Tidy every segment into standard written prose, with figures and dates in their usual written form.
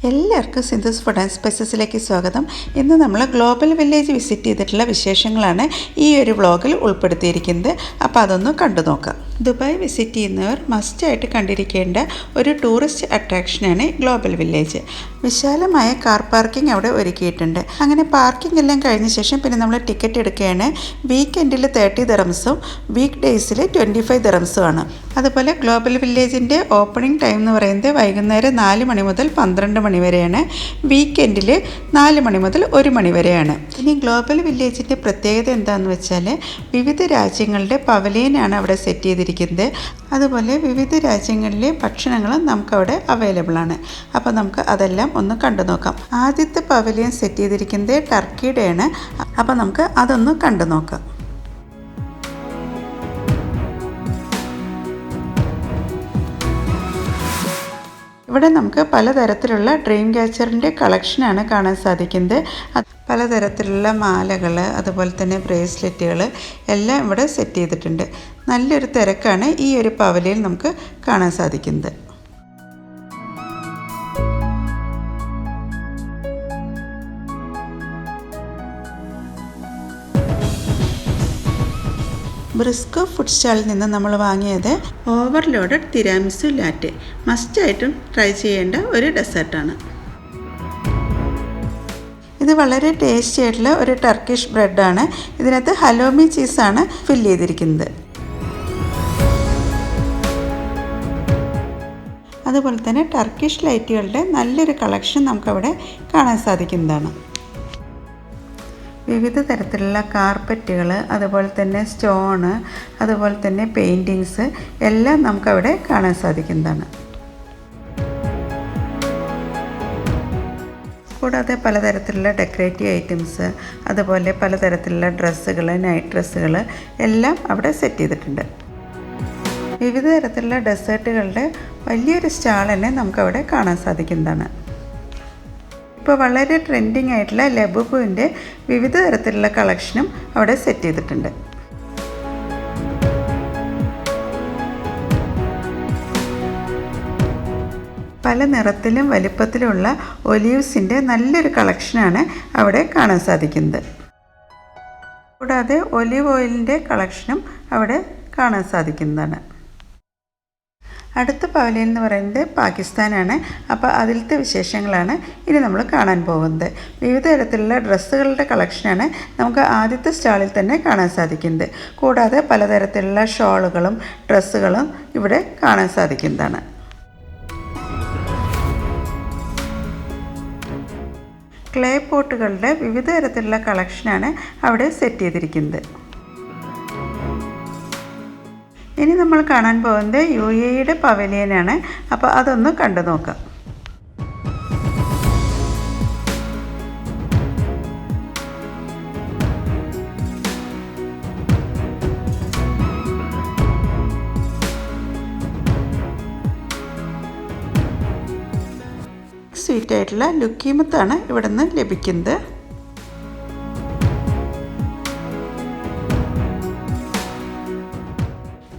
എല്ലാവർക്കും Sindhu's food and സ്പൈസസിലേക്ക് സ്വാഗതം. ഇന്ന് നമ്മൾ ഗ്ലോബൽ വില്ലേജ് വിസിറ്റ് ചെയ്തിട്ടുള്ള വിശേഷങ്ങളാണ് ഈ ഒരു വ്ളോഗിൽ ഉൾപ്പെടുത്തിയിരിക്കുന്നത്. അപ്പോൾ അതൊന്ന് കണ്ടു നോക്കാം. ദുബായ് വിസിറ്റ് ചെയ്യുന്നവർ മസ്റ്റായിട്ട് കണ്ടിരിക്കേണ്ട ഒരു ടൂറിസ്റ്റ് അട്രാക്ഷനാണ് ഗ്ലോബൽ വില്ലേജ്. വിശാലമായ കാർ പാർക്കിംഗ് അവിടെ ഒരുക്കിയിട്ടുണ്ട്. അങ്ങനെ പാർക്കിംഗ് എല്ലാം കഴിഞ്ഞ ശേഷം പിന്നെ നമ്മൾ ടിക്കറ്റ് എടുക്കുകയാണ്. വീക്കെൻഡിൽ 30 ദിറംസും വീക്ക് ഡേയ്സിൽ 25 ദിറംസുമാണ്. അതുപോലെ ഗ്ലോബൽ വില്ലേജിൻ്റെ ഓപ്പണിംഗ് ടൈം എന്ന് പറയുന്നത് വൈകുന്നേരം 4 മണി മുതൽ 12 മണി വരെയാണ്. വീക്കെൻഡിൽ 4 മണി മുതൽ 1 മണി വരെയാണ്. ഇനി ഗ്ലോബൽ വില്ലേജിൻ്റെ പ്രത്യേകത എന്താണെന്ന് വെച്ചാൽ വിവിധ രാജ്യങ്ങളുടെ പവലിയനാണ് അവിടെ സെറ്റ് ചെയ്തിരിക്കുന്നത്. അതുപോലെ വിവിധ രാജ്യങ്ങളിലെ ഭക്ഷണങ്ങളും നമുക്കവിടെ അവൈലബിൾ ആണ്. അപ്പോൾ നമുക്ക് അതെല്ലാം ഒന്ന് കണ്ടു നോക്കാം. ആദ്യത്തെ പവലിയൻ സെറ്റ് ചെയ്തിരിക്കുന്നത് ടർക്കിയുടെയാണ്. അപ്പോൾ നമുക്ക് അതൊന്ന് കണ്ടു നോക്കാം. ഇവിടെ നമുക്ക് പലതരത്തിലുള്ള ഡ്രീം ക്യാച്ചറിൻ്റെ കളക്ഷനാണ് കാണാൻ സാധിക്കുന്നത്. പലതരത്തിലുള്ള മാലകൾ, അതുപോലെ തന്നെ ബ്രേസ്ലെറ്റുകൾ എല്ലാം ഇവിടെ സെറ്റ് ചെയ്തിട്ടുണ്ട്. നല്ലൊരു തിരക്കാണ് ഈ ഒരു പവലിയിൽ നമുക്ക് കാണാൻ സാധിക്കുന്നത്. ബ്രിസ്കോ ഫുഡ് സ്റ്റാളിൽ നിന്ന് നമ്മൾ വാങ്ങിയത് ഓവർലോഡഡ് തിരാമിസു ലാറ്റെ. മസ്റ്റായിട്ടും ട്രൈ ചെയ്യേണ്ട ഒരു ഡെസേർട്ടാണ്. ഇത് വളരെ ടേസ്റ്റി ആയിട്ടുള്ള ഒരു ടർക്കിഷ് ബ്രെഡാണ്. ഇതിനകത്ത് ഹലോമി ചീസാണ് ഫില്ല് ചെയ്തിരിക്കുന്നത്. അതുപോലെ തന്നെ ടർക്കിഷ് ലൈറ്റുകളുടെ നല്ലൊരു കളക്ഷൻ നമുക്കവിടെ കാണാൻ സാധിക്കുന്നതാണ്. വിവിധ തരത്തിലുള്ള കാർപ്പറ്റുകൾ, അതുപോലെ തന്നെ സ്റ്റോണ്, അതുപോലെ തന്നെ പെയിൻറ്റിങ്സ് എല്ലാം നമുക്കവിടെ കാണാൻ സാധിക്കുന്നതാണ്. കൂടാതെ പലതരത്തിലുള്ള ഡെക്കറേറ്റീവ് ഐറ്റംസ്, അതുപോലെ പലതരത്തിലുള്ള ഡ്രസ്സുകൾ, നൈറ്റ് ഡ്രസ്സുകൾ എല്ലാം അവിടെ സെറ്റ് ചെയ്തിട്ടുണ്ട്. വിവിധ തരത്തിലുള്ള ഡെസേർട്ടുകളുടെ വലിയൊരു സ്റ്റാൾ തന്നെ നമുക്കവിടെ കാണാൻ സാധിക്കുന്നതാണ്. ഇപ്പോൾ വളരെ ട്രെൻഡിങ് ആയിട്ടുള്ള ലബുബുവിൻ്റെ വിവിധ തരത്തിലുള്ള കളക്ഷനും അവിടെ സെറ്റ് ചെയ്തിട്ടുണ്ട്. പല നിറത്തിലും വലിപ്പത്തിലുമുള്ള ഒലീവ്സിൻ്റെ നല്ലൊരു കളക്ഷനാണ് അവിടെ കാണാൻ സാധിക്കുന്നത്. കൂടാതെ ഒലീവ് ഓയിലിൻ്റെ കളക്ഷനും അവിടെ കാണാൻ സാധിക്കുന്നതാണ്. അടുത്ത പവലിയൻ എന്ന് പറയുന്നത് പാകിസ്ഥാനാണ്. അപ്പോൾ അതിലത്തെ വിശേഷങ്ങളാണ് ഇനി നമ്മൾ കാണാൻ പോകുന്നത്. വിവിധ തരത്തിലുള്ള ഡ്രസ്സുകളുടെ കളക്ഷനാണ് നമുക്ക് ആദ്യത്തെ സ്റ്റാളിൽ തന്നെ കാണാൻ സാധിക്കുന്നത്. കൂടാതെ പലതരത്തിലുള്ള ഷോളുകളും ഡ്രസ്സുകളും ഇവിടെ കാണാൻ സാധിക്കുന്നതാണ്. ക്ലേ പോട്ടുകളുടെ വിവിധ തരത്തിലുള്ള കളക്ഷനാണ് അവിടെ സെറ്റ് ചെയ്തിരിക്കുന്നത്. ഇനി നമ്മൾ കാണാൻ പോകുന്നത് UAEയുടെ പവലിയനാണ്. അപ്പോൾ അതൊന്ന് കണ്ടു നോക്കാം. സ്വീറ്റായിട്ടുള്ള ലുക്കീമത്താണ് ഇവിടെ നിന്ന് ലഭിക്കുന്നത്.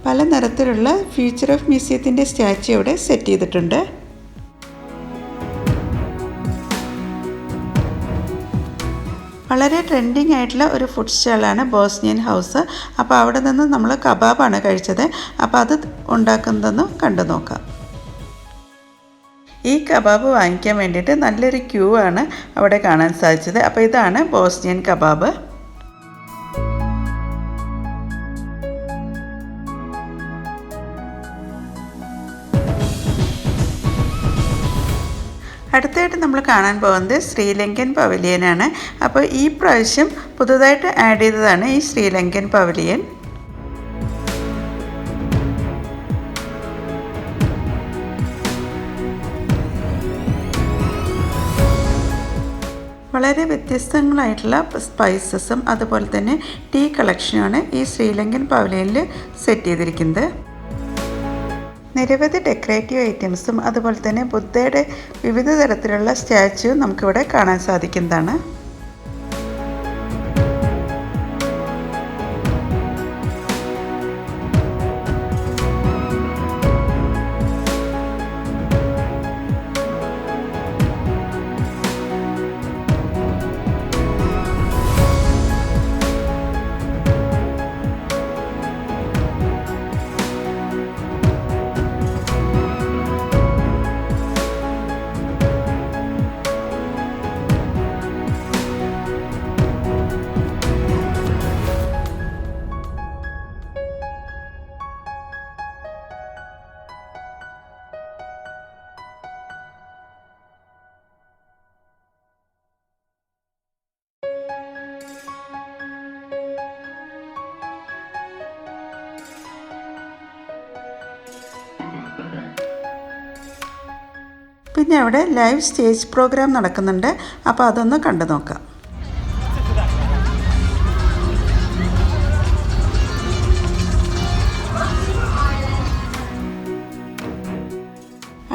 പല നിറത്തിലുള്ള ഫ്യൂച്ചർ ഓഫ് മ്യൂസിയത്തിൻ്റെ സ്റ്റാച്യു അവിടെ സെറ്റ് ചെയ്തിട്ടുണ്ട്. വളരെ ട്രെൻഡിങ് ആയിട്ടുള്ള ഒരു ഫുഡ് സ്റ്റാളാണ് ബോസ്നിയൻ ഹൗസ്. അപ്പോൾ അവിടെ നിന്ന് നമ്മൾ കബാബാണ് കഴിച്ചത്. അപ്പോൾ അത് ഉണ്ടാക്കുന്നതെന്ന് കണ്ടു നോക്കാം. ഈ കബാബ് വാങ്ങിക്കാൻ വേണ്ടിയിട്ട് നല്ലൊരു ക്യൂ ആണ് അവിടെ കാണാൻ സാധിച്ചത്. അപ്പോൾ ഇതാണ് ബോസ്നിയൻ കബാബ്. അടുത്തായിട്ട് നമ്മൾ കാണാൻ പോകുന്നത് ശ്രീലങ്കൻ പവലിയനാണ്. അപ്പോൾ ഈ പ്രാവശ്യം പുതുതായിട്ട് ആഡ് ചെയ്തതാണ് ഈ ശ്രീലങ്കൻ പവലിയൻ. വളരെ വ്യത്യസ്തങ്ങളായിട്ടുള്ള സ്പൈസസും അതുപോലെ തന്നെ ടീ കളക്ഷനുമാണ് ഈ ശ്രീലങ്കൻ പവലിയനിൽ സെറ്റ് ചെയ്തിരിക്കുന്നത്. നിരവധി ഡെക്കറേറ്റീവ് ഐറ്റംസും അതുപോലെ തന്നെ ബുദ്ധയുടെ വിവിധ തരത്തിലുള്ള സ്റ്റാച്യു നമുക്കിവിടെ കാണാൻ സാധിക്കുന്നതാണ്. പിന്നെ അവിടെ ലൈവ് സ്റ്റേജ് പ്രോഗ്രാം നടക്കുന്നുണ്ട്. അപ്പോൾ അതൊന്ന് കണ്ടു നോക്കാം.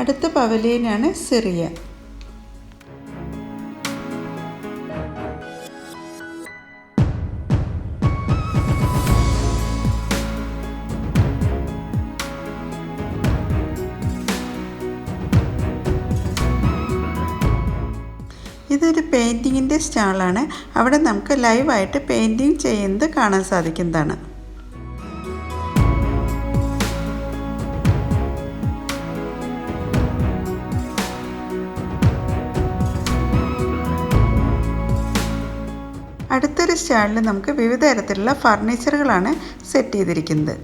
അടുത്ത പവലിയനാണ് സിറിയ. ഇതൊരു പെയിൻറ്റിങ്ങിൻ്റെ സ്റ്റാളാണ്. അവിടെ നമുക്ക് ലൈവായിട്ട് പെയിൻറ്റിങ് ചെയ്യുന്നത് കാണാൻ സാധിക്കുന്നതാണ്. അടുത്തൊരു സ്റ്റാളിൽ നമുക്ക് വിവിധ തരത്തിലുള്ള ഫർണിച്ചറുകളാണ് സെറ്റ് ചെയ്തിരിക്കുന്നത്.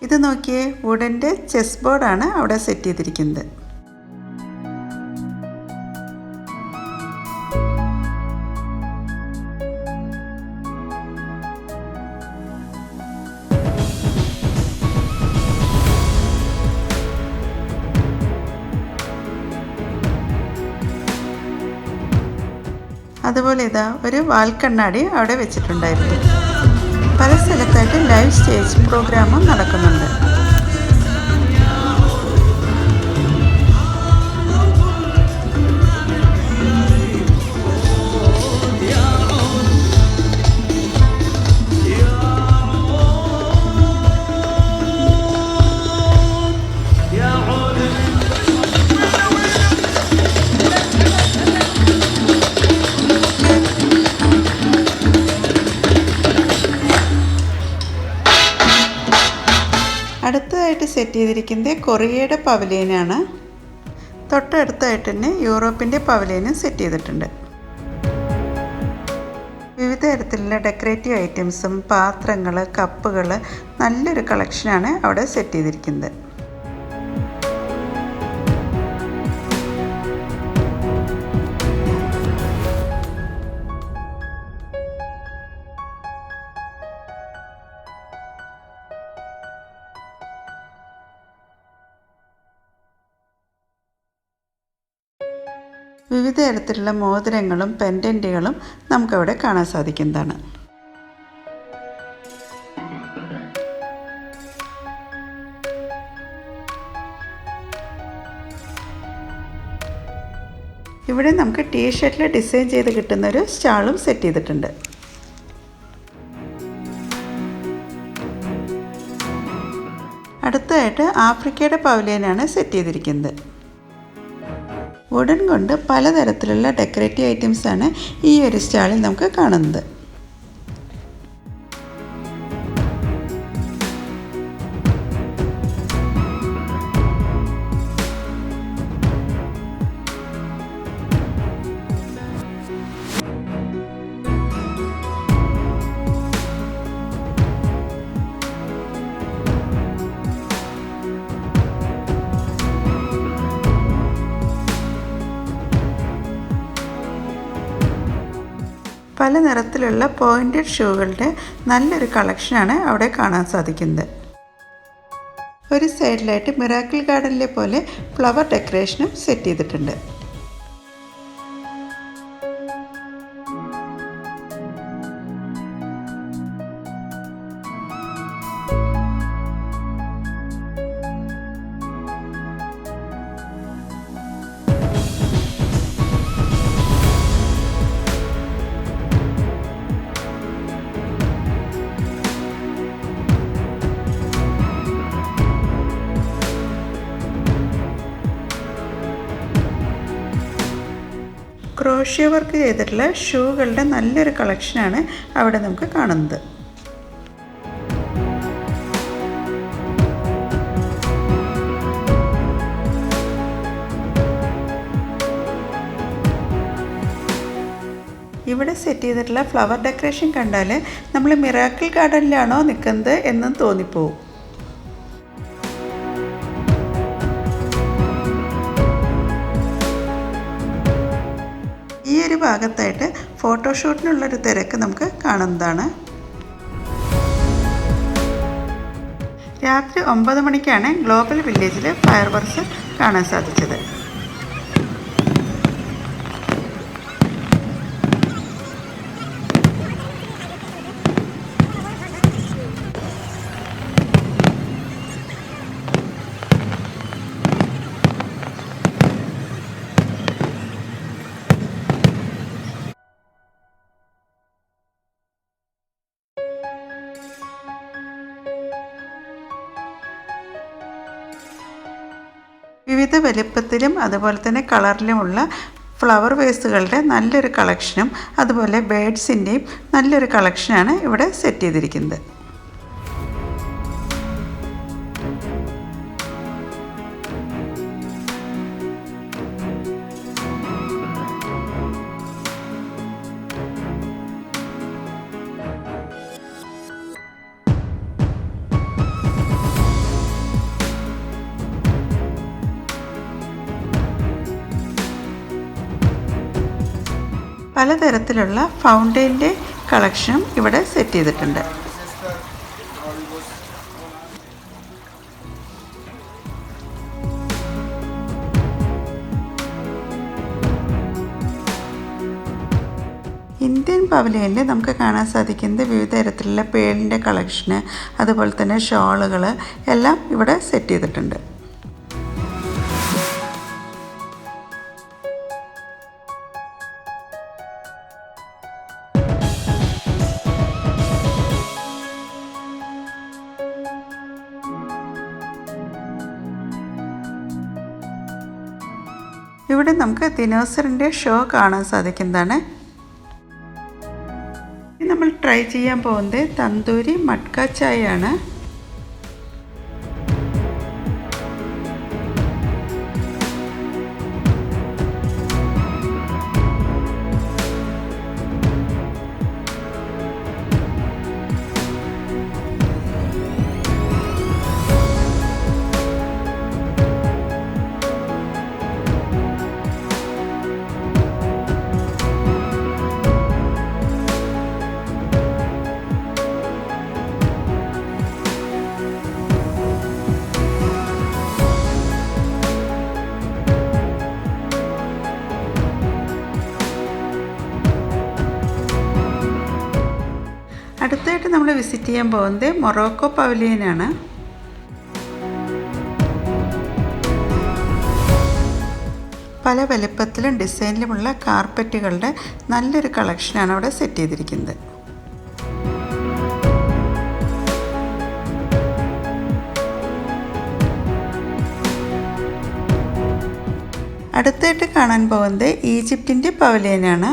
ഇത് നോക്കിയേ, വുഡൻ്റെ ചെസ് ബോർഡാണ് അവിടെ സെറ്റ് ചെയ്തിരിക്കുന്നത്. അതുപോലെ ഇതാ ഒരു വാൽക്കണ്ണാടി അവിടെ വെച്ചിട്ടുണ്ടായിരുന്നു. പല സ്ഥലത്തായിട്ട് ലൈവ് സ്റ്റേജ് പ്രോഗ്രാമും നടക്കുന്നുണ്ട്. അടുത്തതായിട്ട് സെറ്റ് ചെയ്തിരിക്കുന്നത് കൊറിയയുടെ പവലിയനാണ്. തൊട്ടടുത്തായിട്ട് തന്നെ യൂറോപ്പിൻ്റെ പവലിയനും സെറ്റ് ചെയ്തിട്ടുണ്ട്. വിവിധ തരത്തിലുള്ള ഡെക്കറേറ്റീവ് ഐറ്റംസും പാത്രങ്ങൾ, കപ്പുകൾ, നല്ലൊരു കളക്ഷനാണ് അവിടെ സെറ്റ് ചെയ്തിരിക്കുന്നത്. വിവിധ തരത്തിലുള്ള മോതിരങ്ങളും പെൻഡൻറ്റുകളും നമുക്കവിടെ കാണാൻ സാധിക്കുന്നതാണ്. ഇവിടെ നമുക്ക് ടീഷർട്ടിൽ ഡിസൈൻ ചെയ്ത് കിട്ടുന്നൊരു സ്റ്റാളും സെറ്റ് ചെയ്തിട്ടുണ്ട്. അടുത്തതായിട്ട് ആഫ്രിക്കയുടെ പവലിയനാണ് സെറ്റ് ചെയ്തിരിക്കുന്നത്. വുഡൻ കൊണ്ട് പലതരത്തിലുള്ള ഡെക്കറേറ്റീവ് ഐറ്റംസാണ് ഈ ഒരു സ്റ്റാളിൽ നമുക്ക് കാണുന്നത്. പല നിറത്തിലുള്ള പോയിൻറ്റഡ് ഷൂകളുടെ നല്ലൊരു കളക്ഷനാണ് അവിടെ കാണാൻ സാധിക്കുന്നത്. ഒരു സൈഡിലായിട്ട് മിറാക്കിൾ ഗാർഡനിലെ പോലെ ഫ്ലവർ ഡെക്കറേഷനും സെറ്റ് ചെയ്തിട്ടുണ്ട്. ക്രോഷ്യ വർക്ക് ചെയ്തിട്ടുള്ള ഷൂകളുടെ നല്ലൊരു കളക്ഷനാണ് അവിടെ നമുക്ക് കാണുന്നത്. ഇവിടെ സെറ്റ് ചെയ്തിട്ടുള്ള ഫ്ലവർ ഡെക്കറേഷൻ കണ്ടാൽ നമ്മൾ മിറാക്കിൾ ഗാർഡനിലാണോ നിൽക്കുന്നത് എന്നും തോന്നിപ്പോവും. ഈ ഒരു ഭാഗത്തായിട്ട് ഫോട്ടോഷൂട്ടിനുള്ളൊരു തിരക്ക് നമുക്ക് കാണുന്നതാണ്. രാത്രി 9 മണിക്കാണ് ഗ്ലോബൽ വില്ലേജിൽ ഫയർ വർക്ക്സ് കാണാൻ സാധിച്ചത്. വിവിധ വലിപ്പത്തിലും അതുപോലെ തന്നെ കളറിലുമുള്ള ഫ്ലവർ വേസുകളുടെ നല്ലൊരു കളക്ഷനും അതുപോലെ ബേഡ്സിൻ്റെയും നല്ലൊരു കളക്ഷനാണ് ഇവിടെ സെറ്റ് ചെയ്തിരിക്കുന്നത്. പലതരത്തിലുള്ള ഫൗണ്ടെയിൻ്റെ കളക്ഷനും ഇവിടെ സെറ്റ് ചെയ്തിട്ടുണ്ട്. ഇന്ത്യൻ പവലിയനിൽ നമുക്ക് കാണാൻ സാധിക്കുന്നത് വിവിധ തരത്തിലുള്ള പേളിൻ്റെ കളക്ഷന് അതുപോലെ തന്നെ ഷോളുകൾ എല്ലാം ഇവിടെ സെറ്റ് ചെയ്തിട്ടുണ്ട്. ഇവിടെ നമുക്ക് ദിനോസറിൻ്റെ ഷോ കാണാൻ സാധിക്കുന്നതാണ്. നമ്മൾ ട്രൈ ചെയ്യാൻ പോകുന്നത് തന്തൂരി മട്ക ചായ ആണ്. അടുത്തായിട്ട് നമ്മൾ വിസിറ്റ് ചെയ്യാൻ പോകുന്നത് മൊറോക്കോ പവലിയനാണ്. പല വലുപ്പത്തിലും ഡിസൈനിലുമുള്ള കാർപ്പറ്റുകളുടെ നല്ലൊരു കളക്ഷനാണ് അവിടെ സെറ്റ് ചെയ്തിരിക്കുന്നത്. അടുത്തായിട്ട് കാണാൻ പോകുന്നത് ഈജിപ്തിൻ്റെ പവലിയനാണ്.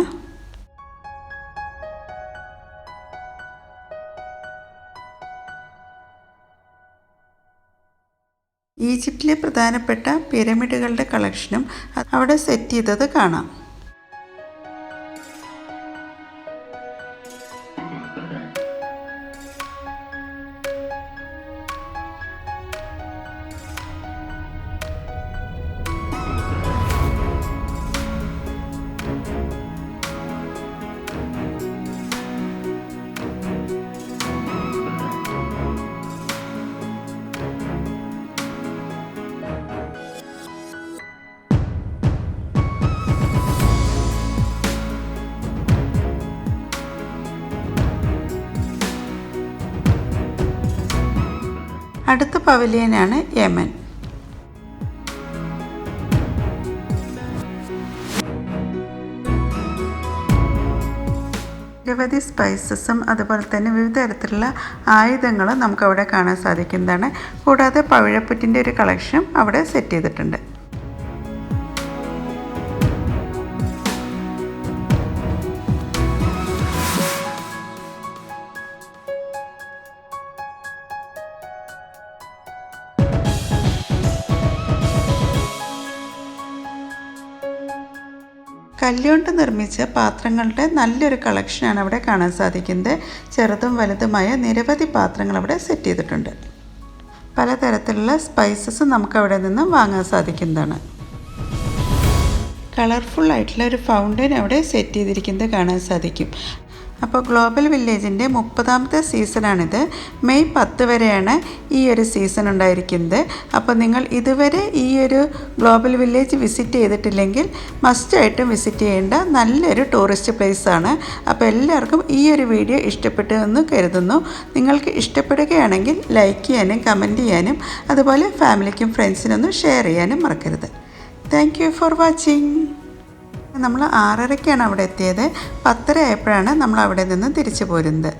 ഈജിപ്തിലെ പ്രധാനപ്പെട്ട പിരമിഡുകളുടെ കളക്ഷനും അവിടെ സെറ്റ് ചെയ്തത് കാണാം. അടുത്ത പവലിയനാണ് യമൻ. നിരവധി സ്പൈസസും അതുപോലെ തന്നെ വിവിധ തരത്തിലുള്ള ആയുധങ്ങളും നമുക്കവിടെ കാണാൻ സാധിക്കുന്നതാണ്. കൂടാതെ പവിഴപ്പുറ്റിൻ്റെ ഒരു കളക്ഷനും അവിടെ സെറ്റ് ചെയ്തിട്ടുണ്ട്. കല്ലുകൊണ്ട് നിർമ്മിച്ച പാത്രങ്ങളുടെ നല്ലൊരു കളക്ഷനാണ് അവിടെ കാണാൻ സാധിക്കുന്നത്. ചെറുതും വലുതുമായ നിരവധി പാത്രങ്ങൾ അവിടെ സെറ്റ് ചെയ്തിട്ടുണ്ട്. പലതരത്തിലുള്ള സ്പൈസസ് നമുക്കവിടെ നിന്ന് വാങ്ങാൻ സാധിക്കുന്നതാണ്. കളർഫുൾ ആയിട്ടുള്ള ഒരു ഫൗണ്ടൻ അവിടെ സെറ്റ് ചെയ്തിരിക്കുന്നത് കാണാൻ സാധിക്കും. അപ്പോൾ ഗ്ലോബൽ വില്ലേജിൻ്റെ 30ാമത്തെ സീസണാണിത്. മെയ് 10 വരെയാണ് ഈ ഒരു സീസൺ ഉണ്ടായിരിക്കുന്നത്. അപ്പോൾ നിങ്ങൾ ഇതുവരെ ഈ ഒരു ഗ്ലോബൽ വില്ലേജ് വിസിറ്റ് ചെയ്തിട്ടില്ലെങ്കിൽ മസ്റ്റായിട്ടും വിസിറ്റ് ചെയ്യേണ്ട നല്ലൊരു ടൂറിസ്റ്റ് പ്ലേസാണ്. അപ്പോൾ എല്ലാവർക്കും ഈ ഒരു വീഡിയോ ഇഷ്ടപ്പെട്ടു എന്ന് കരുതുന്നു. നിങ്ങൾക്ക് ഇഷ്ടപ്പെടുകയാണെങ്കിൽ ലൈക്ക് ചെയ്യാനും കമൻറ്റ് ചെയ്യാനും അതുപോലെ ഫാമിലിക്കും ഫ്രണ്ട്സിനൊന്നും ഷെയർ ചെയ്യാനും മറക്കരുത്. Thank you for watching. നമ്മൾ 6:30ക്കാണ് അവിടെ എത്തിയത്. 10:30 ആയപ്പോഴാണ് നമ്മൾ അവിടെ നിന്ന് തിരിച്ചു പോരുന്നത്.